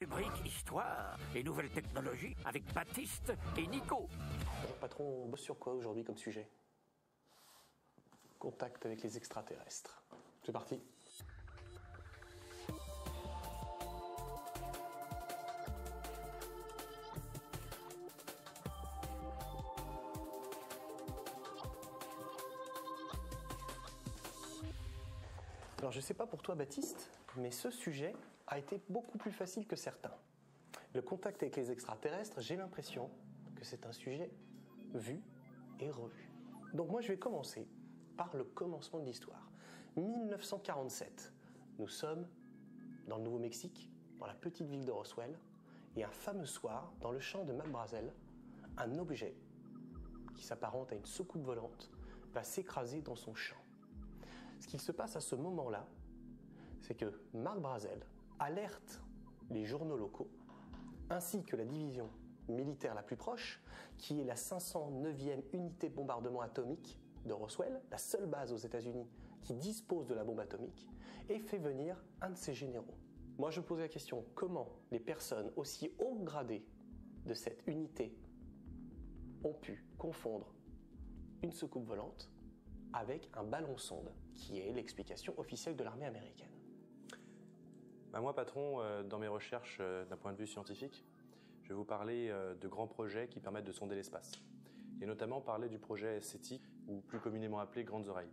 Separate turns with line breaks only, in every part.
Rubrique Histoire et Nouvelles Technologies avec Baptiste et Nico.
Bonjour patron, on bosse sur quoi aujourd'hui comme sujet? Contact avec les extraterrestres. C'est parti. Alors je sais pas pour toi Baptiste, mais ce sujet a été beaucoup plus facile que certains. Le contact avec les extraterrestres, j'ai l'impression que c'est un sujet vu et revu. Donc moi je vais commencer par le commencement de l'histoire. 1947, nous sommes dans le Nouveau-Mexique, dans la petite ville de Roswell, et un fameux soir, dans le champ de McBrazel, un objet qui s'apparente à une soucoupe volante va s'écraser dans son champ. Ce qu'il se passe à ce moment-là, c'est que Marc Brazel alerte les journaux locaux, ainsi que la division militaire la plus proche, qui est la 509e unité de bombardement atomique de Roswell, la seule base aux États-Unis qui dispose de la bombe atomique, et fait venir un de ses généraux. Moi, je posais la question, comment les personnes aussi haut gradées de cette unité ont pu confondre une soucoupe volante avec un ballon-sonde, qui est l'explication officielle de l'armée américaine.
Moi, patron, dans mes recherches d'un point de vue scientifique, je vais vous parler de grands projets qui permettent de sonder l'espace. Et notamment parler du projet SETI, ou plus communément appelé Grandes Oreilles.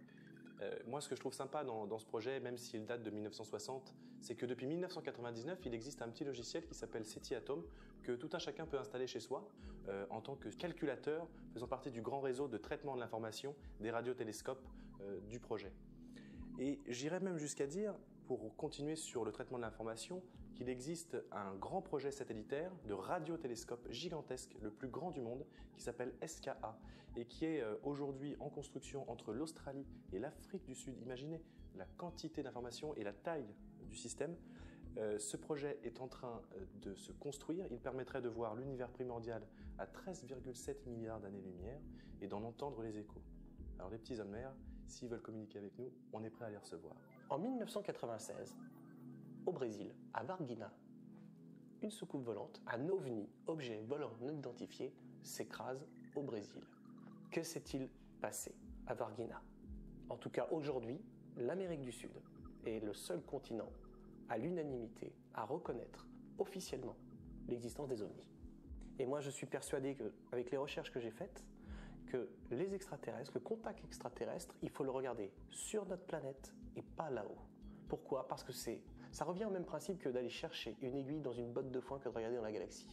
Moi, ce que je trouve sympa dans ce projet, même s'il date de 1960, c'est que depuis 1999, il existe un petit logiciel qui s'appelle SETI Atom, que tout un chacun peut installer chez soi, en tant que calculateur faisant partie du grand réseau de traitement de l'information des radiotélescopes du projet. Et j'irais même jusqu'à dire, pour continuer sur le traitement de l'information, qu'il existe un grand projet satellitaire de radiotélescope gigantesque, le plus grand du monde, qui s'appelle SKA, et qui est aujourd'hui en construction entre l'Australie et l'Afrique du Sud. Imaginez la quantité d'informations et la taille du système. Ce projet est en train de se construire. Il permettrait de voir l'univers primordial à 13,7 milliards d'années-lumière et d'en entendre les échos. Alors les petits hommes mères, s'ils veulent communiquer avec nous, on est prêt à les recevoir.
En 1996, au Brésil, à Varginha, une soucoupe volante, un OVNI, objet volant non identifié, s'écrase au Brésil. Que s'est-il passé à Varginha? En tout cas, aujourd'hui, l'Amérique du Sud est le seul continent à l'unanimité à reconnaître officiellement l'existence des OVNI. Et moi, je suis persuadé qu'avec les recherches que j'ai faites, que les extraterrestres, le contact extraterrestre, il faut le regarder sur notre planète et pas là-haut. Pourquoi? Parce que ça revient au même principe que d'aller chercher une aiguille dans une botte de foin que de regarder dans la galaxie.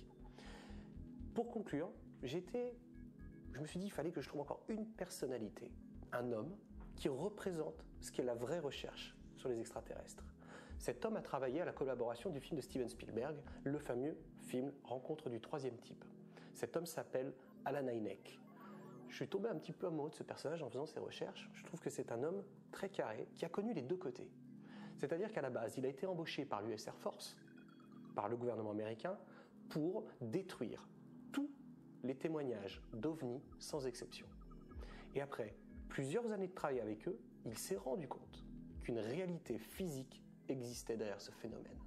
Pour conclure, je me suis dit qu'il fallait que je trouve encore une personnalité, un homme qui représente ce qu'est la vraie recherche sur les extraterrestres. Cet homme a travaillé à la collaboration du film de Steven Spielberg, le fameux film Rencontre du troisième type. Cet homme s'appelle Alan Hynek. Je suis tombé un petit peu amoureux de ce personnage en faisant ses recherches. Je trouve que c'est un homme très carré qui a connu les deux côtés. C'est-à-dire qu'à la base, il a été embauché par l'US Air Force, par le gouvernement américain, pour détruire tous les témoignages d'OVNI sans exception. Et après plusieurs années de travail avec eux, il s'est rendu compte qu'une réalité physique existait derrière ce phénomène.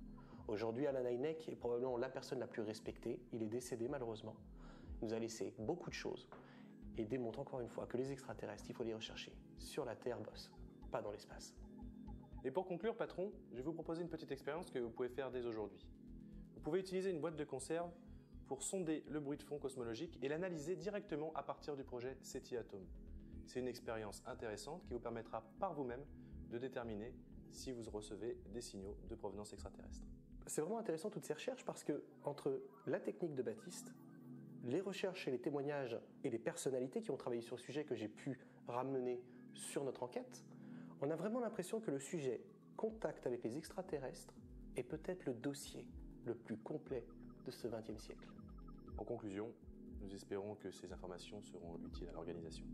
Aujourd'hui, Alan Hynek est probablement la personne la plus respectée. Il est décédé malheureusement. Il nous a laissé beaucoup de choses et démontre encore une fois que les extraterrestres, il faut les rechercher sur la Terre, boss, pas dans l'espace.
Et pour conclure, patron, je vais vous proposer une petite expérience que vous pouvez faire dès aujourd'hui. Vous pouvez utiliser une boîte de conserve pour sonder le bruit de fond cosmologique et l'analyser directement à partir du projet SETI Atom. C'est une expérience intéressante qui vous permettra par vous-même de déterminer si vous recevez des signaux de provenance extraterrestre.
C'est vraiment intéressant toutes ces recherches parce que entre la technique de Baptiste, les recherches et les témoignages et les personnalités qui ont travaillé sur le sujet que j'ai pu ramener sur notre enquête, on a vraiment l'impression que le sujet contact avec les extraterrestres est peut-être le dossier le plus complet de ce XXe siècle.
En conclusion, nous espérons que ces informations seront utiles à l'organisation.